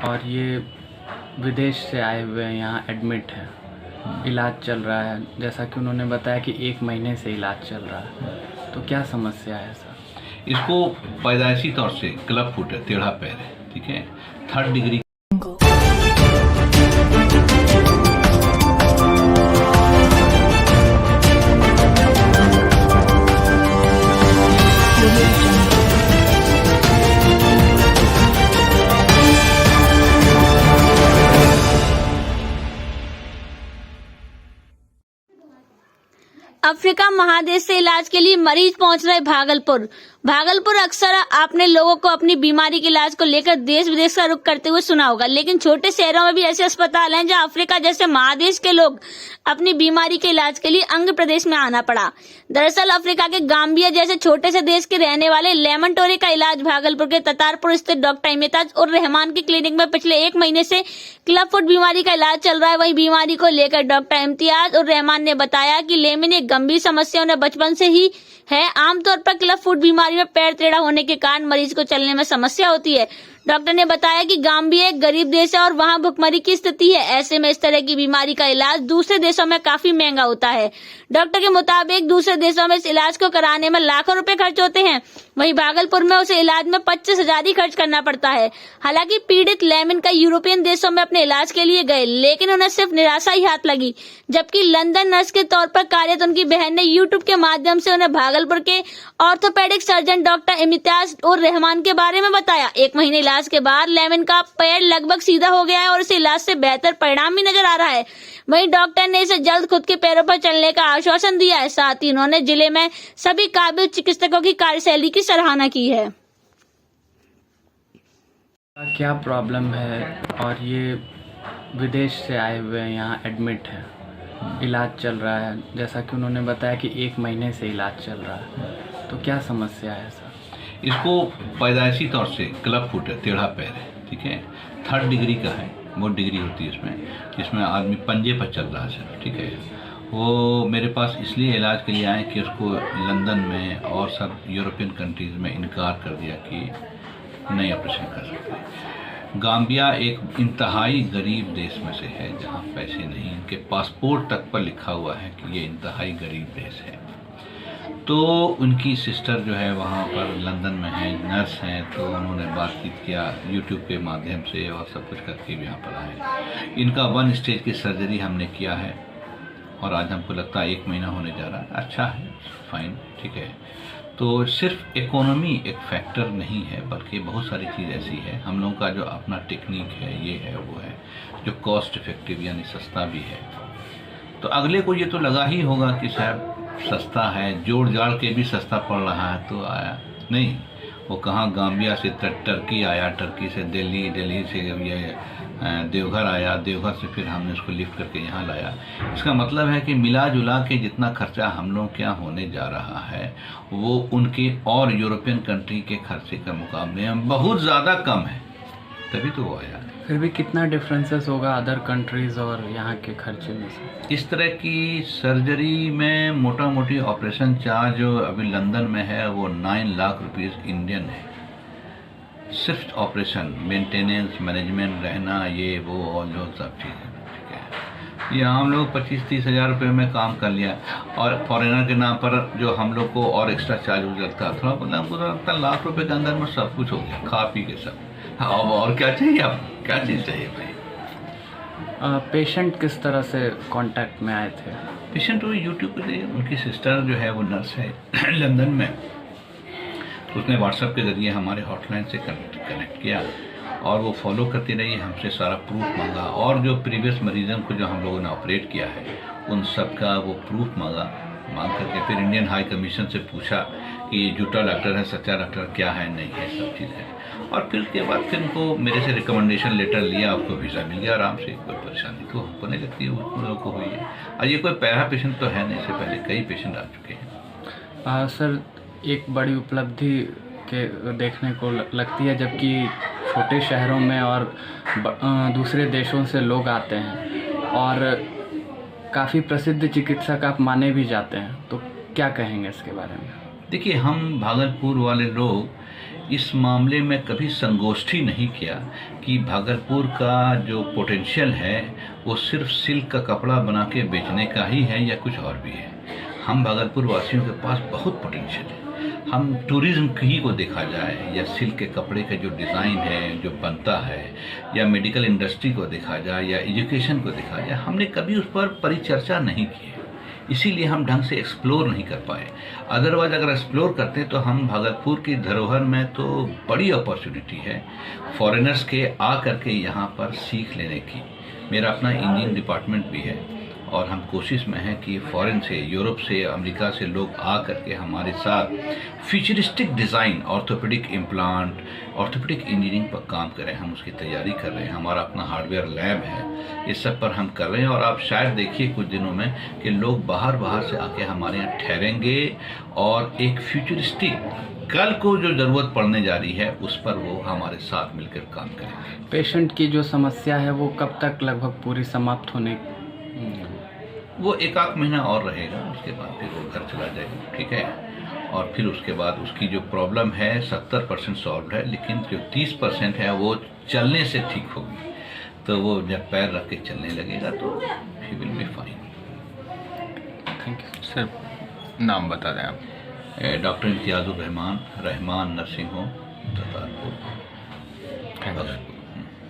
और ये विदेश से आए हुए हैं, यहाँ एडमिट है, इलाज चल रहा है। जैसा कि उन्होंने बताया कि 1 महीने से इलाज चल रहा है, तो क्या समस्या है सर? इसको पैदाइशी तौर से क्लब फुट है, टेढ़ा पैर है, ठीक है। 3rd डिग्री अफ्रीका महादेश से इलाज के लिए मरीज पहुंच रहे भागलपुर अक्सर आपने लोगों को अपनी बीमारी के इलाज को लेकर देश विदेश का रुख करते हुए सुना होगा, लेकिन छोटे शहरों में भी ऐसे अस्पताल हैं जहां अफ्रीका जैसे महादेश के लोग अपनी बीमारी के इलाज के लिए अंग प्रदेश में आना पड़ा। दरअसल अफ्रीका के गाम्बिया जैसे छोटे से देश के रहने वाले लेमन टोरे का इलाज भागलपुर के ततारपुर स्थित डॉक्टर इम्तियाज उर रहमान की क्लिनिक में पिछले 1 महीने से क्लब फुट बीमारी का इलाज चल रहा है। वही बीमारी को लेकर डॉक्टर इम्तियाज उर रहमान ने बताया कि लेमिन एक गंभीर समस्या उन्हें बचपन से ही है। आमतौर पर क्लब फुट बीमारी में पैर टेढ़ा होने के कारण मरीज को चलने में समस्या होती है। डॉक्टर ने बताया कि गाम्बिया एक गरीब देश है और वहां भुखमरी की स्थिति है। ऐसे में इस तरह की बीमारी का इलाज दूसरे देशों में काफी महंगा होता है। डॉक्टर के मुताबिक दूसरे देशों में इस इलाज को कराने में लाखों रुपए खर्च होते हैं, वहीं भागलपुर में उसे इलाज में 25,000 ही खर्च करना पड़ता है। हालांकि पीड़ित लेमिन का यूरोपियन देशों में अपने इलाज के लिए गए, लेकिन उन्हें सिर्फ निराशा ही हाथ लगी। जबकि लंदन नर्स के तौर पर कार्यरत उनकी बहन ने यूट्यूब के माध्यम से उन्हें भागलपुर के ऑर्थोपेडिक सर्जन डॉक्टर इम्तियाज उर रहमान के बारे में बताया। 1 महीने इलाज के बाद लेमिन का पैर लगभग सीधा हो गया है और इसे इलाज से बेहतर परिणाम भी नजर आ रहा है। वहीं डॉक्टर ने इसे जल्द खुद के पैरों पर चलने का आश्वासन दिया है। साथ ही उन्होंने जिले में सभी काबिल चिकित्सकों की कार्यशैली की सराहना की है। क्या प्रॉब्लम है और ये विदेश से आए हुए हैं, यहाँ एडमिट है, इलाज चल रहा है। जैसा कि उन्होंने बताया कि 1 महीने से इलाज चल रहा है, तो क्या समस्या है सर? इसको पैदाइशी तौर से क्लब फुट है, टेढ़ा पैर है, ठीक है। 3rd डिग्री का है, बहुत डिग्री होती है इसमें आदमी पंजे पर चल रहा है, ठीक है। वो मेरे पास इसलिए इलाज के लिए आए कि उसको लंदन में और सब यूरोपियन कंट्रीज़ में इनकार कर दिया कि नहीं ऑपरेशन कर सकते। गाम्बिया एक इंतहाई गरीब देश में से है जहाँ पैसे नहीं, इनके पासपोर्ट तक पर लिखा हुआ है कि ये इंतहाई गरीब देश है। तो उनकी सिस्टर जो है वहाँ पर लंदन में है, नर्स हैं, तो उन्होंने बातचीत किया यूट्यूब के माध्यम से और सब कुछ करके भी यहाँ पर आए। इनका 1 स्टेज की सर्जरी हमने किया है और आज हमको लगता है 1 महीना होने जा रहा है। अच्छा है, फाइन, ठीक है। तो सिर्फ इकोनॉमी एक फैक्टर नहीं है, बल्कि बहुत सारी चीज़ ऐसी है। हम लोगों का जो अपना टेक्निक है, ये है वो है, जो कॉस्ट इफेक्टिव यानी सस्ता भी है। तो अगले को ये तो लगा ही होगा कि शायद सस्ता है, जोड़ जाड़ के भी सस्ता पड़ रहा है, तो आया नहीं। वो कहाँ गाम्बिया से टर्की आया, टर्की से दिल्ली, दिल्ली से ये देवघर आया, देवघर से फिर हमने उसको लिफ्ट करके यहाँ लाया। इसका मतलब है कि मिला जुला के जितना खर्चा हम लोग क्या होने जा रहा है वो उनके और यूरोपियन कंट्री के खर्चे के मुकाबले में बहुत ज़्यादा कम है, तभी तो वो आया। फिर भी कितना डिफरेंसेस होगा अदर कंट्रीज़ और यहाँ के खर्चे में से? इस तरह की सर्जरी में मोटा मोटी ऑपरेशन चार्ज जो अभी लंदन में है वो 9 लाख रुपीज़ इंडियन है, सिर्फ ऑपरेशन, मेंटेनेंस, मैनेजमेंट, रहना, ये वो और जो सब चीज़ें, ठीक है। ये हम लोग 25-30 हज़ार रुपये में काम कर लिया और फॉरेनर के नाम पर जो हम लोग को और एक्स्ट्रा चार्ज हो जाता थोड़ा, मतलब हमको तो लगता लाख रुपये के अंदर में सब कुछ हो गया, खा पी के सब। अब और क्या चाहिए, अब क्या चीज़ चाहिए भाई? पेशेंट किस तरह से कांटेक्ट में आए थे? पेशेंट वो यूट्यूब पे, उनकी सिस्टर जो है वो नर्स है लंदन में, तो उसने व्हाट्सएप के ज़रिए हमारे हॉटलाइन से कनेक्ट किया और वो फॉलो करती रही, हमसे सारा प्रूफ मांगा और जो प्रीवियस मरीजों को जो हम लोगों ने ऑपरेट किया है उन सब का वो प्रूफ मांग करके फिर इंडियन हाई कमीशन से पूछा कि ये झूठा डॉक्टर है, सच्चा डॉक्टर क्या है, नहीं है, सब चीज़ है। और फिर उसके बाद फिर उनको मेरे से रिकमेंडेशन लेटर लिया, उसको वीज़ा मिल गया आराम से, कोई परेशानी तो होने लगती है उन लोगों को हुई है। और ये कोई पहला पेशेंट तो है नहीं, इससे पहले कई पेशेंट आ चुके हैं। सर, एक बड़ी उपलब्धि के देखने को लगती है, जबकि छोटे शहरों में और दूसरे देशों से लोग आते हैं और काफ़ी प्रसिद्ध चिकित्सक आप माने भी जाते हैं, तो क्या कहेंगे इसके बारे में? देखिए, हम भागलपुर वाले लोग इस मामले में कभी संगोष्ठी नहीं किया कि भागलपुर का जो पोटेंशियल है वो सिर्फ सिल्क का कपड़ा बना के बेचने का ही है या कुछ और भी है। हम भागलपुर वासियों के पास बहुत पोटेंशियल है। हम टूरिज़्म ही को देखा जाए या सिल्क के कपड़े का जो डिज़ाइन है जो बनता है, या मेडिकल इंडस्ट्री को देखा जाए या एजुकेशन को देखा जाए, हमने कभी उस पर परिचर्चा नहीं की है। इसीलिए हम ढंग से एक्सप्लोर नहीं कर पाए। अदरवाइज अगर एक्सप्लोर करते तो हम भागलपुर की धरोहर में तो बड़ी अपॉर्चुनिटी है फॉरेनर्स के आ करके यहाँ पर सीख लेने की। मेरा अपना इंजीनियरिंग डिपार्टमेंट भी है और हम कोशिश में हैं कि फ़ॉरेन से, यूरोप से, अमेरिका से लोग आ करके हमारे साथ futuristic design, orthopaedic implant, orthopaedic engineering पर काम करें। हम उसकी तैयारी कर रहे हैं। हमारा अपना हार्डवेयर लैब है, इस सब पर हम कर रहे हैं। और आप शायद देखिए कुछ दिनों में कि लोग बाहर से आके हमारे यहाँ ठहरेंगे और एक फ्यूचरिस्टिक कल को जो ज़रूरत पड़ने जा रही है उस पर वो हमारे साथ मिलकर काम करेंगे। पेशेंट की जो समस्या है वो कब तक लगभग पूरी समाप्त होने? वो 1-8 महीना और रहेगा, उसके बाद फिर वो घर चला जाएगा, ठीक है। और फिर उसके बाद उसकी जो प्रॉब्लम है 70% सॉल्व है, लेकिन जो 30% है वो चलने से ठीक होगी। तो वो जब पैर रख के चलने लगेगा तो he will be fine. Thank you sir, नाम बता दें आप। Doctor Imtiazur Rahman, Rahman nursing home, Datarpur. Thank you.